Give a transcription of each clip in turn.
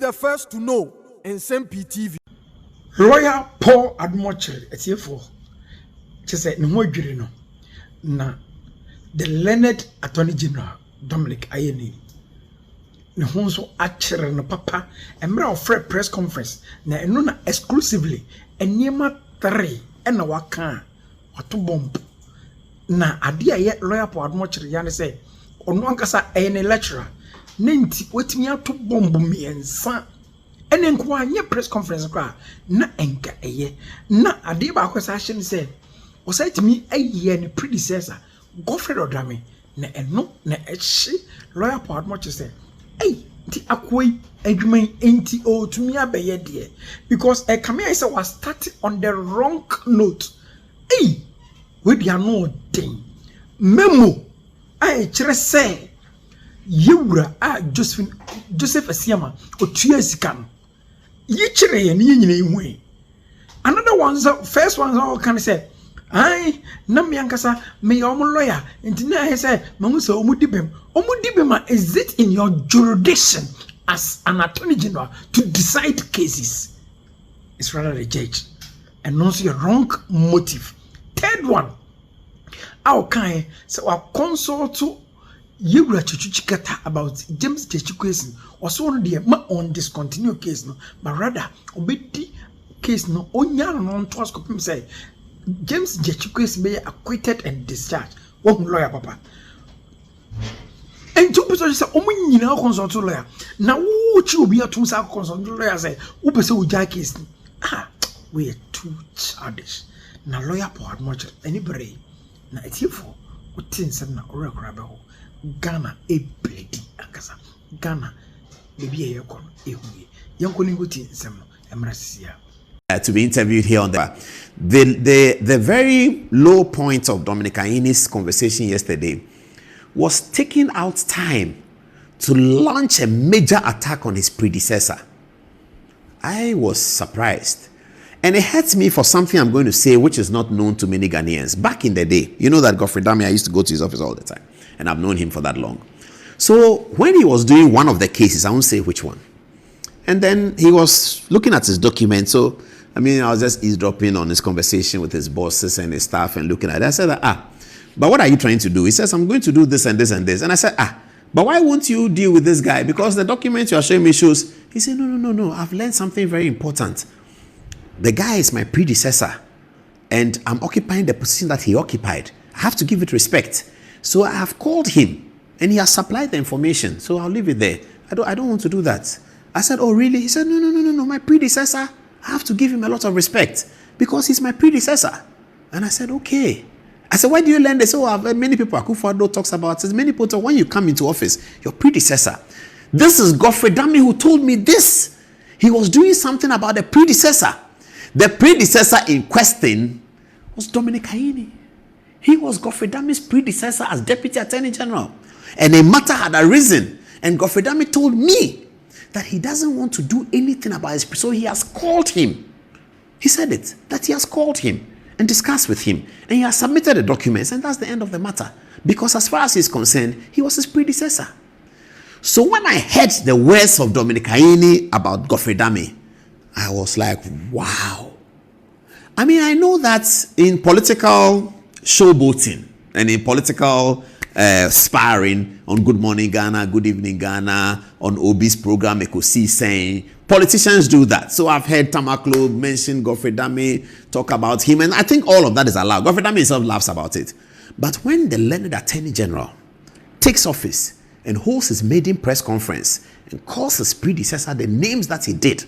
the first to know Nsem-Pii TV. Lawyer Paul Admoche, it's here for just a no no. Na the learned Attorney General Dominic Ayine ne ho nso akere no papa emra of press conference na eno na exclusively eniema 3 ena waka wato bomb na ade aye lawyer Paul Admoche ya ne say ono ankasa ene lecturer nenti wetimi ato bomb miensa ene nko anye press conference kwa na enka eye na ade ba akwasa ahye ne say o say timi aye ne predecessor Godfrey Odame na eno na echi lawyer Paul Admoche say hey ti akwai adwuma enti o tumi abeye de because e come here say was started on the wrong note hey we dia no den memo ai kire say yewura a Joseph Asiama otua sika no yi kire ye ne nyina ihu another one first one all can say ai na me ankasa me your lawyer ntina he say mamu say omudibem is it in your jurisdiction as an attorney general to decide cases? It's rather the judge and also your wrong motive. Third one, our kind so our counsel to you chichikata about James Chechi case also on the on discontinued case no but rather obedi case no onya no to ask him say James Chechi case be acquitted and discharged. One lawyer papa and two people say omo nyina consult lawyer na wo chi obi atum sa consult lawyer say wo pese wo ja case we are too childish na lawyer Paul Admoche anybody na etifo utin sem na orekora be ho Ghana e bledi akasa Ghana bebi e yekon ehuye yanko ninguti nsem no emrasisia to be interviewed here on the very low point of Dominic Ayine's conversation yesterday was taking out time to launch a major attack on his predecessor. I was surprised. And it hurts me for something I'm going to say which is not known to many Ghanaians. Back in the day, you know that Godfrey Dame, I used to go to his office all the time. And I've known him for that long. So when he was doing one of the cases, I won't say which one. And then he was looking at his document. So, I mean, I was just eavesdropping on his conversation with his bosses and his staff and looking at it. I said, but what are you trying to do? He says, I'm going to do this and this and this. And I said, but why won't you deal with this guy? Because the document you are showing me shows. He said, no. I've learned something very important. The guy is my predecessor. And I'm occupying the position that he occupied. I have to give it respect. So I have called him. And he has supplied the information. So I'll leave it there. I don't want to do that. I said, oh, really? He said, no. My predecessor, I have to give him a lot of respect. Because he's my predecessor. And I said, okay. I said, why do you learn this? Oh, I've heard many people, Akufo-Addo talks about this. Many people talk, when you come into office, your predecessor. This is Godfrey Dame who told me this. He was doing something about the predecessor. The predecessor in question was Dominic Ayine. He was Godfrey Dame's predecessor as Deputy Attorney General. And a matter had arisen. And Godfrey Dame told me that he doesn't want to do anything about his. So he has called him. He said it, that he has called him and discussed with him. And he has submitted the documents, and that's the end of the matter. Because as far as he's concerned, he was his predecessor. So when I heard the words of Dominic Ayine about Godfrey Dame, I was like, wow. I mean, I know that in political showboating and in political sparring on Good Morning Ghana, Good Evening Ghana, on Obi's program, Ekosi saying, politicians do that. So I've heard Tamaklo mention Godfrey Dame, talk about him, and I think all of that is allowed. Godfrey Dame himself laughs about it. But when the learned Attorney General takes office and holds his maiden press conference and calls his predecessor the names that he did,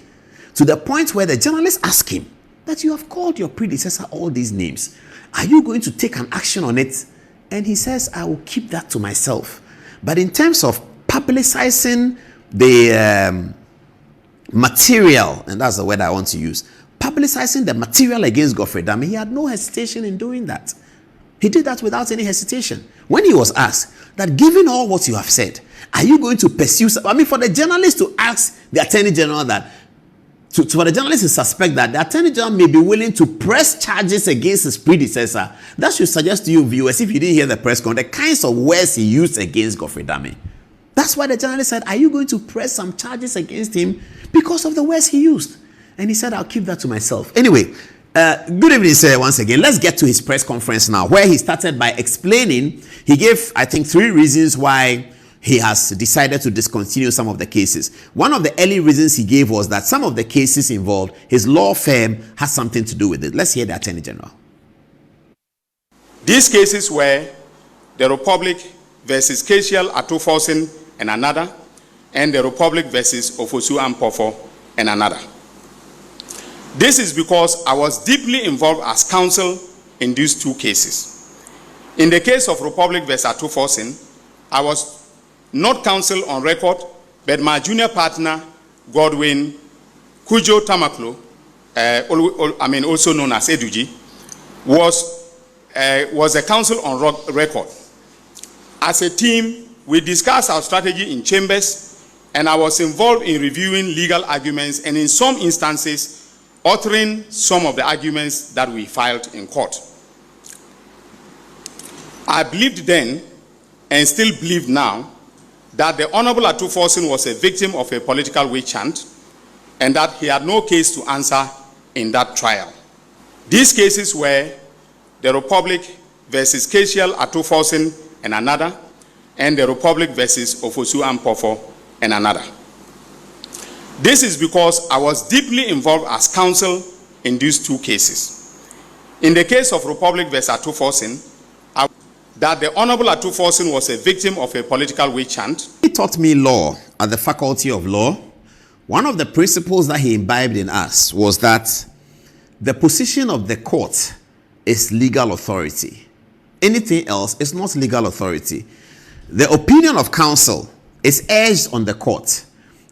to the point where the journalists ask him that you have called your predecessor all these names, are you going to take an action on it? And he says, I will keep that to myself. But in terms of publicizing the material, and that's the word I want to use, publicizing the material against Godfrey Dame, he had no hesitation in doing that. He did that without any hesitation. When he was asked that, given all what you have said, are you going to pursue? I mean, for the journalist to ask the Attorney General that, for the journalist to suspect that the Attorney General may be willing to press charges against his predecessor, that should suggest to you viewers, if you didn't hear the press conference, the kinds of words he used against Godfrey Dame. That's why the journalist said, are you going to press some charges against him because of the words he used? And he said, I'll keep that to myself. Anyway, good evening, sir, once again. Let's get to his press conference now, where he started by explaining, he gave, I think, 3 reasons why he has decided to discontinue some of the cases. One of the early reasons he gave was that some of the cases involved, his law firm has something to do with it. Let's hear the Attorney General. These cases were the Republic versus Kesial Atufosin and another, and the Republic versus Ofosu Ampofo and another. This is because I was deeply involved as counsel in these 2 cases. In the case of Republic versus Atufosin, I was not counsel on record, but my junior partner, Godwin Kujo Tamaklo, also known as Eduji, was a counsel on record. As a team, we discussed our strategy in chambers, and I was involved in reviewing legal arguments and in some instances, authoring some of the arguments that we filed in court. I believed then, and still believe now, that the Honorable Atufosin was a victim of a political witch hunt and that he had no case to answer in that trial. These cases were the Republic versus Kesial Atufosin and another, and the Republic versus Ofosu Ampofo and another. This is because I was deeply involved as counsel in these 2 cases. In the case of Republic versus Atufosin, that the Honorable Atufosin was a victim of a political witch hunt. He taught me law at the Faculty of Law. One of the principles that he imbibed in us was that the position of the court is legal authority. Anything else is not legal authority. The opinion of counsel is urged on the court.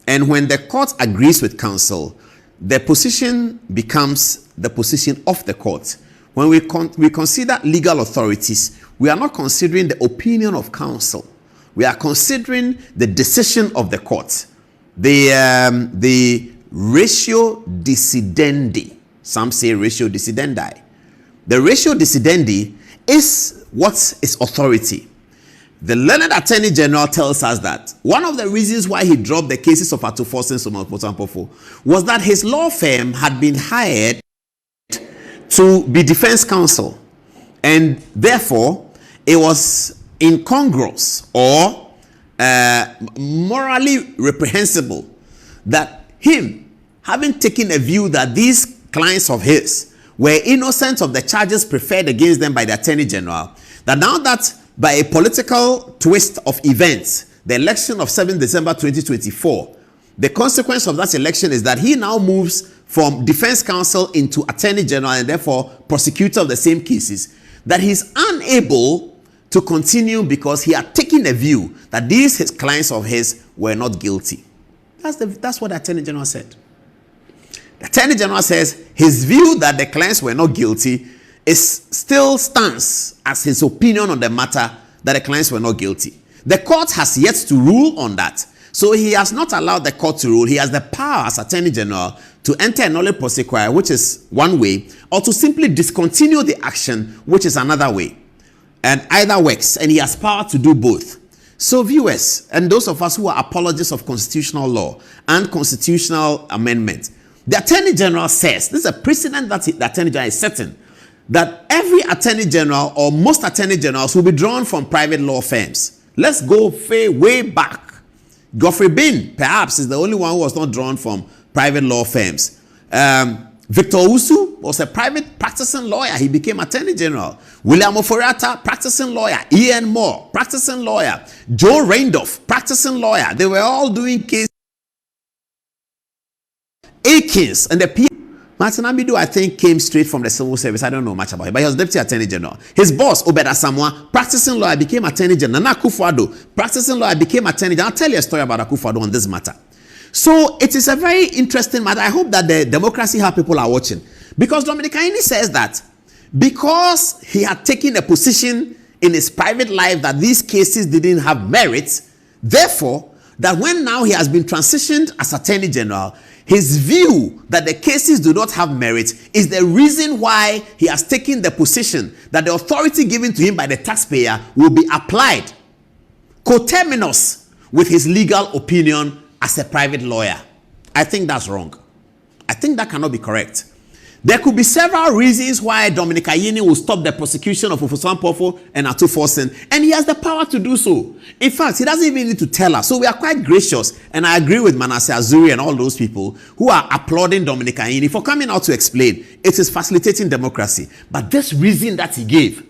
And when the court agrees with counsel, the position becomes the position of the court. When we consider legal authorities, we are not considering the opinion of counsel. We are considering the decision of the court. The ratio decidendi. Some say ratio decidendi. The ratio decidendi is what is authority. The learned Attorney General tells us that one of the reasons why he dropped the cases of Atufosin Somapotampofo was that his law firm had been hired to be defense counsel, and therefore it was incongruous or morally reprehensible that him, having taken a view that these clients of his were innocent of the charges preferred against them by the Attorney General, that now that by a political twist of events, the election of 7 December 2024, the consequence of that election is that he now moves from defense counsel into Attorney General and therefore prosecutor of the same cases, that he's unable to continue because he had taken a view that these his clients of his were not guilty. That's what the Attorney General said. The Attorney General says his view that the clients were not guilty still stands as his opinion on the matter that the clients were not guilty. The court has yet to rule on that. So he has not allowed the court to rule. He has the power as Attorney General to enter a nolle prosequi, which is one way, or to simply discontinue the action, which is another way. And either works, and he has power to do both. So viewers, and those of us who are apologists of constitutional law and constitutional amendment, the Attorney General says, this is a precedent that the Attorney General is setting, that every Attorney General or most Attorney Generals will be drawn from private law firms. Let's go way back. Godfrey Bin, perhaps, is the only one who was not drawn from private law firms. Victor Usu was a private practicing lawyer. He became Attorney General. William Oforiatta, practicing lawyer. Ian Moore, practicing lawyer. Joe Randolph, practicing lawyer. They were all doing cases. Akins and the P. Martin Amidu, I think, came straight from the civil service. I don't know much about him, but he was Deputy Attorney General. His boss, Obed Asamoah, practicing lawyer, became Attorney General. Nana Akufo-Addo, practicing lawyer, became Attorney General. I'll tell you a story about Akufo-Addo on this matter. So it is a very interesting matter. I hope that the Democracy Hub people are watching. Because Dominic Ayine says that because he had taken a position in his private life that these cases didn't have merit, therefore, that when now he has been transitioned as Attorney General, his view that the cases do not have merit is the reason why he has taken the position that the authority given to him by the taxpayer will be applied coterminous with his legal opinion as a private lawyer. I think that's wrong. I think that cannot be correct. There could be several reasons why Dominic Ayine will stop the prosecution of Ofosu Ampofo and Atu Forsen, and he has the power to do so. In fact, he doesn't even need to tell us. So we are quite gracious, and I agree with Manasseh Azuri and all those people who are applauding Dominic Ayine for coming out to explain. It is facilitating democracy. But this reason that he gave,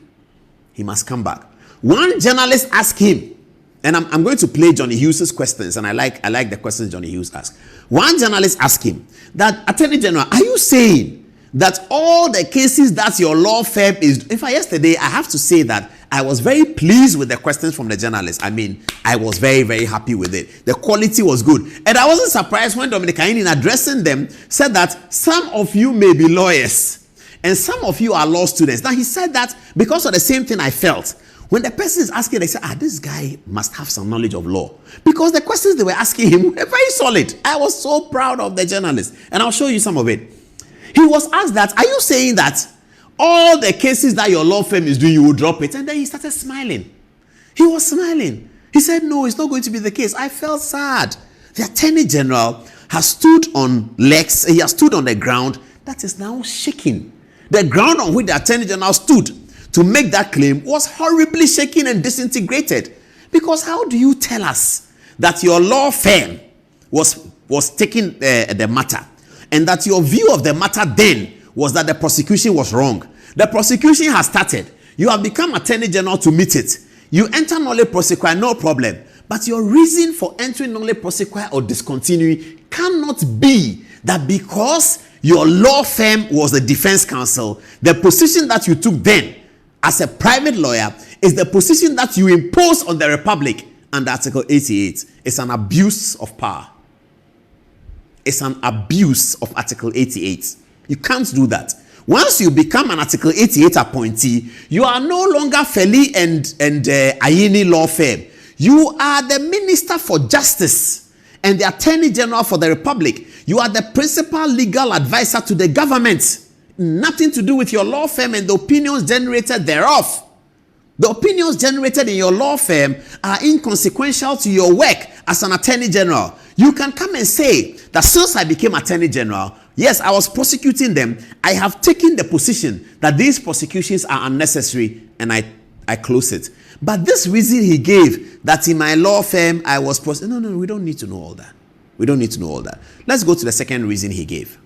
he must come back. One journalist asked him, and I'm going to play Johnny Hughes' questions, and I like the questions Johnny Hughes asked. One journalist asked him that, Attorney General, are you saying that all the cases that your law firm is... In fact, yesterday, I have to say that I was very pleased with the questions from the journalists. I mean, I was very, very happy with it. The quality was good. And I wasn't surprised when Dominic Ayine, in addressing them, said that some of you may be lawyers and some of you are law students. Now, he said that because of the same thing I felt. When the person is asking, they say, this guy must have some knowledge of law. Because the questions they were asking him were very solid. I was so proud of the journalist. And I'll show you some of it. He was asked that, are you saying that all the cases that your law firm is doing, you will drop it? And then he started smiling. He was smiling. He said, no, it's not going to be the case. I felt sad. The Attorney General has stood on legs. He has stood on the ground that is now shaking. The ground on which the Attorney General stood to make that claim was horribly shaken and disintegrated. Because how do you tell us that your law firm was taking the matter, and that your view of the matter then was that the prosecution was wrong? The prosecution has started. You have become Attorney General to meet it. You enter nolle prosequi, no problem. But your reason for entering nolle prosequi or discontinuing cannot be that because your law firm was the defense counsel, the position that you took then as a private lawyer is the position that you impose on the Republic under Article 88. It's an abuse of power. It's an abuse of Article 88. You can't do that. Once you become an Article 88 appointee, you are no longer Feli and Ayine law firm. You are the Minister for Justice and the Attorney General for the Republic. You are the principal legal advisor to the government. Nothing to do with your law firm and the opinions generated thereof. The opinions generated in your law firm are inconsequential to your work as an Attorney General. You can come and say that since I became Attorney General, yes, I was prosecuting them. I have taken the position that these prosecutions are unnecessary, and I close it. But this reason he gave, that in my law firm I was no, we don't need to know all that. We don't need to know all that. Let's go to the second reason he gave.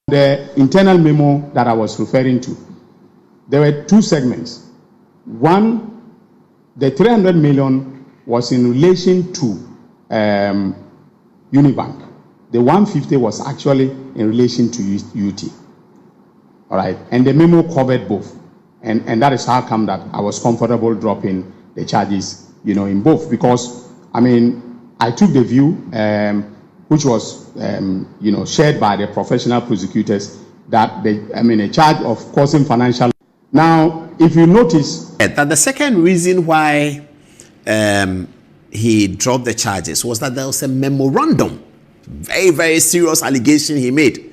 The internal memo that I was referring to, there were two segments. One, the 300 million was in relation to Unibank. The 150 was actually in relation to UT. All right, and the memo covered both, and that is how come that I was comfortable dropping the charges, in both, because I took the view, which was shared by the professional prosecutors, that a charge of causing financial. Now, if you notice that the second reason why he dropped the charges was that there was a memorandum, very, very serious allegation he made.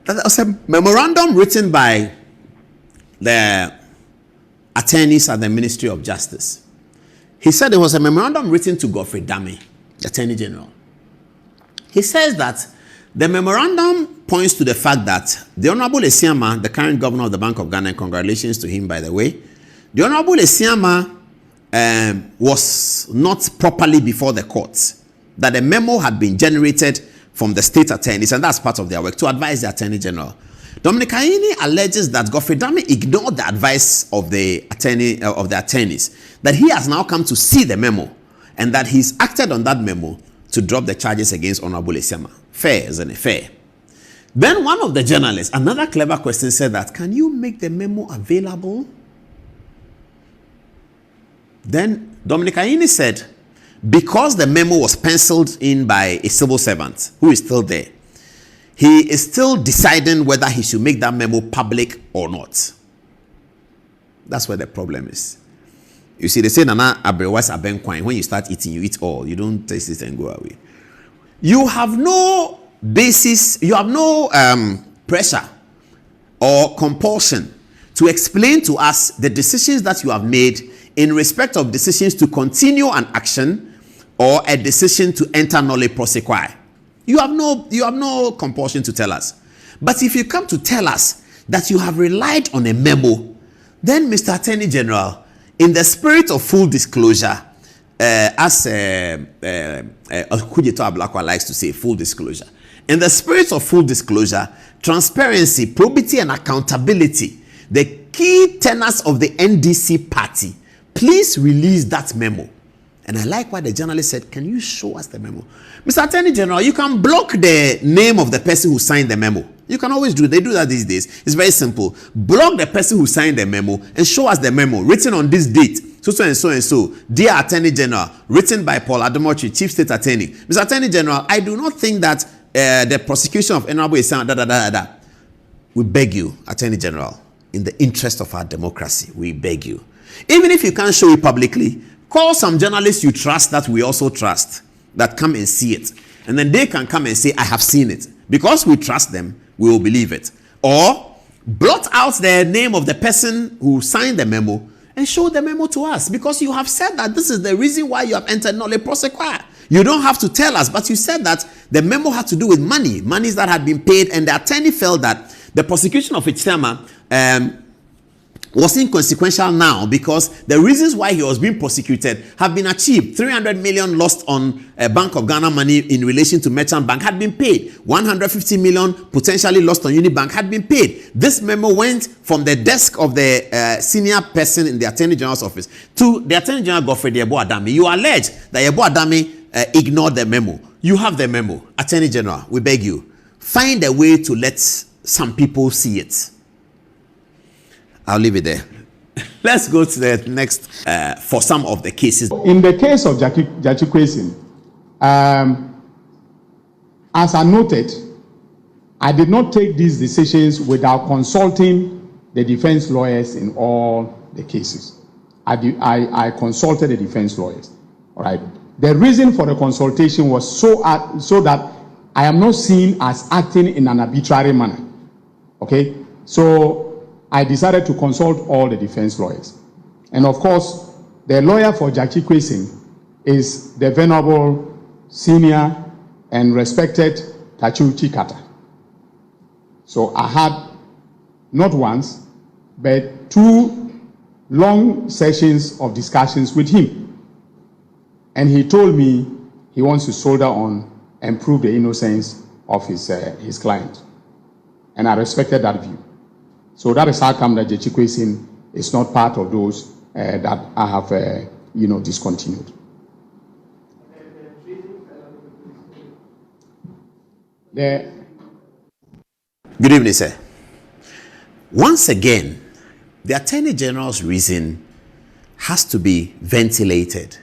That there was a memorandum written by the attorneys at the Ministry of Justice. He said there was a memorandum written to Godfrey Dame, the Attorney General. He says that the memorandum points to the fact that the Honorable Esiama, the current governor of the Bank of Ghana, and congratulations to him, by the way, the Honorable Esiama was not properly before the courts, that a memo had been generated from the state attorneys, and that's part of their work, to advise the Attorney General. Dominic Ayine alleges that Godfrey Dame ignored the advice of the attorneys, that he has now come to see the memo, and that he's acted on that memo to drop the charges against Honorable Esiama. Fair, isn't it? Fair. Then one of the journalists, another clever question, said that, can you make the memo available? Then Dominic Ayine said, because the memo was penciled in by a civil servant who is still there, he is still deciding whether he should make that memo public or not. That's where the problem is. You see, they say, Nana Abrewas Abenkwine, when you start eating, you eat all. You don't taste it and go away. You have no basis, you have no pressure or compulsion to explain to us the decisions that you have made in respect of decisions to continue an action or a decision to enter nolle prosequi. You have no compulsion to tell us. But if you come to tell us that you have relied on a memo, then Mr. Attorney General, in the spirit of full disclosure, as Kudjeto Ablakwa likes to say, full disclosure. In the spirit of full disclosure, transparency, probity, and accountability, the key tenets of the NDC party, please release that memo. And I like what the journalist said. Can you show us the memo? Mr. Attorney General, you can block the name of the person who signed the memo. You can always do it. They do that these days. It's very simple. Block the person who signed the memo and show us the memo written on this date. So and so and so. Dear Attorney General, written by Paul Ademochi, Chief State Attorney. Mr. Attorney General, I do not think that the prosecution of Honorable is saying We beg you, Attorney General, in the interest of our democracy, we beg you. Even if you can't show it publicly, call some journalists you trust that we also trust, that come and see it. And then they can come and say, I have seen it. Because we trust them, we will believe it. Or blot out the name of the person who signed the memo and show the memo to us. Because you have said that this is the reason why you have entered nolle prosequi. You don't have to tell us, but you said that the memo had to do with monies that had been paid, and the attorney felt that the prosecution of Nsem-Pii was inconsequential now because the reasons why he was being prosecuted have been achieved. 300 million lost on Bank of Ghana money in relation to Merchant Bank had been paid. 150 million potentially lost on Unibank had been paid. This memo went from the desk of the senior person in the Attorney General's office to the Attorney General Godfrey Yeboah Adame. You allege that Yeboah Adame ignored the memo. You have the memo. Attorney General, we beg you, find a way to let some people see it. I'll leave it there. Let's go to the next for some of the cases. In the case of Tsatsu Rejects, as I noted, I did not take these decisions without consulting the defense lawyers in all the cases. I consulted the defense lawyers. All right. The reason for the consultation was so that I am not seen as acting in an arbitrary manner. Okay. So I decided to consult all the defense lawyers. And of course, the lawyer for Tsatsu Rejects is the venerable, senior, and respected Tsatsu Chikata. So I had not once, but 2 long sessions of discussions with him. And he told me he wants to soldier on and prove the innocence of his client. And I respected that view. So that is how come that Tsatsu Rejects is not part of those that I have, discontinued. Good evening, sir. Once again, the Attorney General's reason has to be ventilated.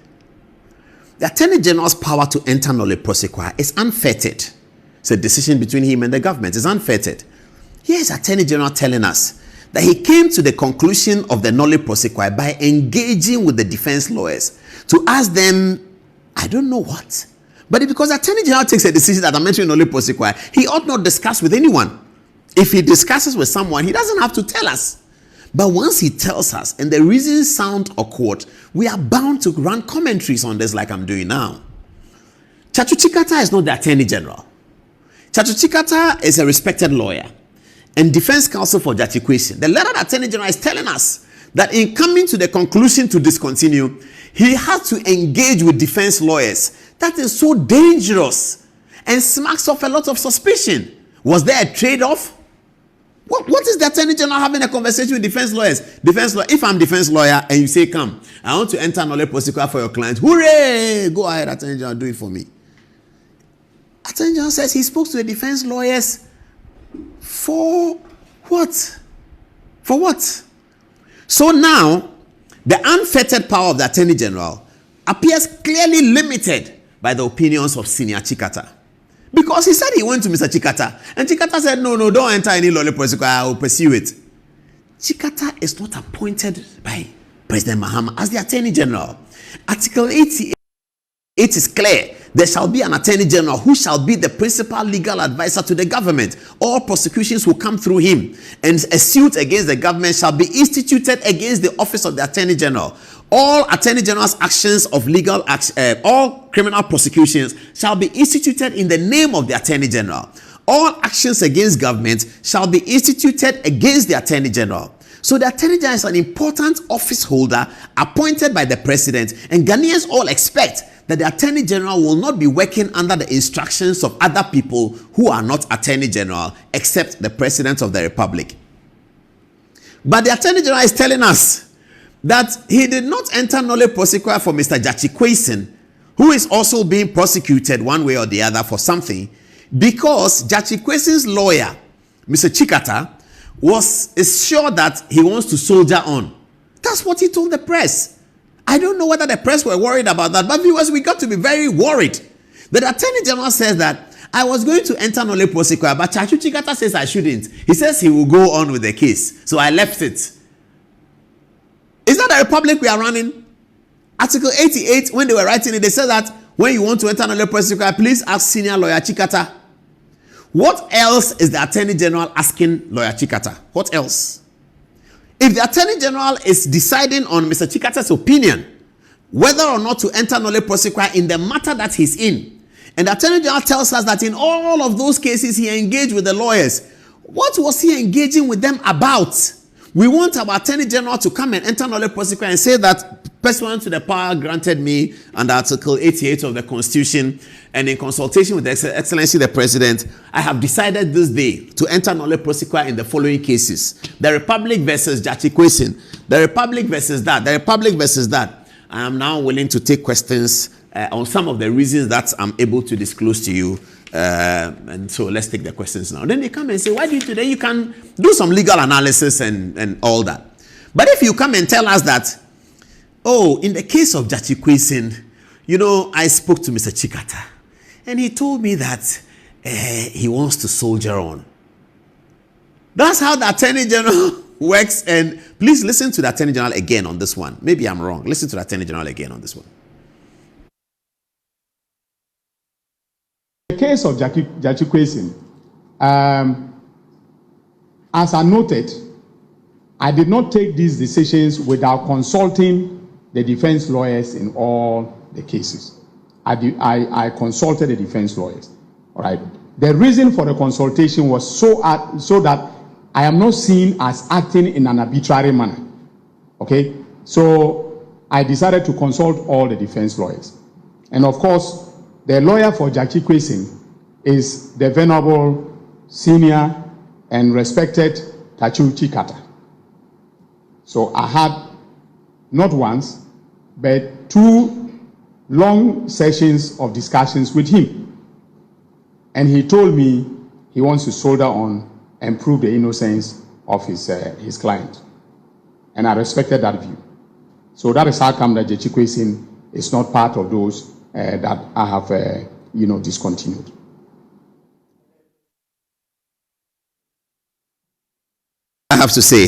The Attorney General's power to enter nolle prosequi is unfettered. It's a decision between him and the government. It's unfettered. Here's Attorney General telling us that he came to the conclusion of the nolle prosequi by engaging with the defense lawyers to ask them, I don't know what. But because Attorney General takes a decision that I'm entering nolle prosequi, he ought not discuss with anyone. If he discusses with someone, he doesn't have to tell us. But once he tells us, and the reasons sound awkward, we are bound to run commentaries on this like I'm doing now. Tsatsu Chikata is not the Attorney General. Tsatsu Chikata is a respected lawyer and defense counsel for Tsatsu Rejects. The letter the Attorney General is telling us that in coming to the conclusion to discontinue, he had to engage with defense lawyers. That is so dangerous and smacks of a lot of suspicion. Was there a trade-off? What is the Attorney General having a conversation with defense lawyers? If I'm defense lawyer and you say, come, I want to enter nolle prosequi for your client. Hooray! Go ahead, Attorney General, do it for me. Attorney General says he spoke to the defense lawyers for what? For what? So now, the unfettered power of the Attorney General appears clearly limited by the opinions of Senior Chikata. Because he said he went to Mr. Chikata, and Chikata said, no, don't enter any nolle prosequi, I will pursue it. Chikata is not appointed by President Mahama as the Attorney General. Article 88 is clear. There shall be an Attorney General who shall be the principal legal advisor to the government. All prosecutions will come through him, and a suit against the government shall be instituted against the office of the Attorney General. All Attorney General's actions of legal all criminal prosecutions shall be instituted in the name of the Attorney General. All actions against government shall be instituted against the Attorney General. So the Attorney General is an important office holder appointed by the President, and Ghanaians all expect that the Attorney General will not be working under the instructions of other people who are not Attorney General, except the President of the Republic. But the Attorney General is telling us that he did not enter nolle prosequi for Mr. Gyakye Quayson, who is also being prosecuted one way or the other for something, because Gyakye Quayson's lawyer, Mr. Chikata, is sure that he wants to soldier on. That's what he told the press. I don't know whether the press were worried about that, but viewers, we got to be very worried. The Attorney General says that I was going to enter nolle prosequi, but Tsatsu Chikata says I shouldn't. He says he will go on with the case, so I left it. Is that the republic we are running? Article 88, when they were writing it, they said that when you want to enter nolle prosequi, please ask senior lawyer Chikata. What else is the Attorney General asking lawyer Chikata? What else? If the Attorney General is deciding on Mr. Chikata's opinion, whether or not to enter nolle prosequi in the matter that he's in, and the Attorney General tells us that in all of those cases he engaged with the lawyers, what was he engaging with them about? We want our Attorney General to come and enter nolle prosequi and say that, pursuant to the power granted me under Article 88 of the Constitution and in consultation with His Excellency the President, I have decided this day to enter nolle prosequi in the following cases: the Republic versus Gyakye Quayson, the Republic versus that, the Republic versus that. I am now willing to take questions on some of the reasons that I'm able to disclose to you. And so let's take the questions now. Then they come and say, why do you today? You can do some legal analysis and all that. But if you come and tell us that, oh, in the case of Gyakye Quayson, you know, I spoke to Mr. Chikata and he told me that he wants to soldier on. That's how the Attorney General works. And please listen to the Attorney General again on this one. Maybe I'm wrong. Listen to the Attorney General again on this one. The case of Gyakye Quayson, as I noted, I did not take these decisions without consulting the defense lawyers in all the cases. I consulted the defense lawyers. All right. The reason for the consultation was so that I am not seen as acting in an arbitrary manner. Okay. So I decided to consult all the defense lawyers, and of course, the lawyer for Gyakye Quayson is the venerable, senior, and respected Tsatsu Chikata. So I had not once, but 2 long sessions of discussions with him. And he told me he wants to soldier on and prove the innocence of his client. And I respected that view. So that is how come that Gyakye Quayson is not part of those that I have, discontinued. I have to say,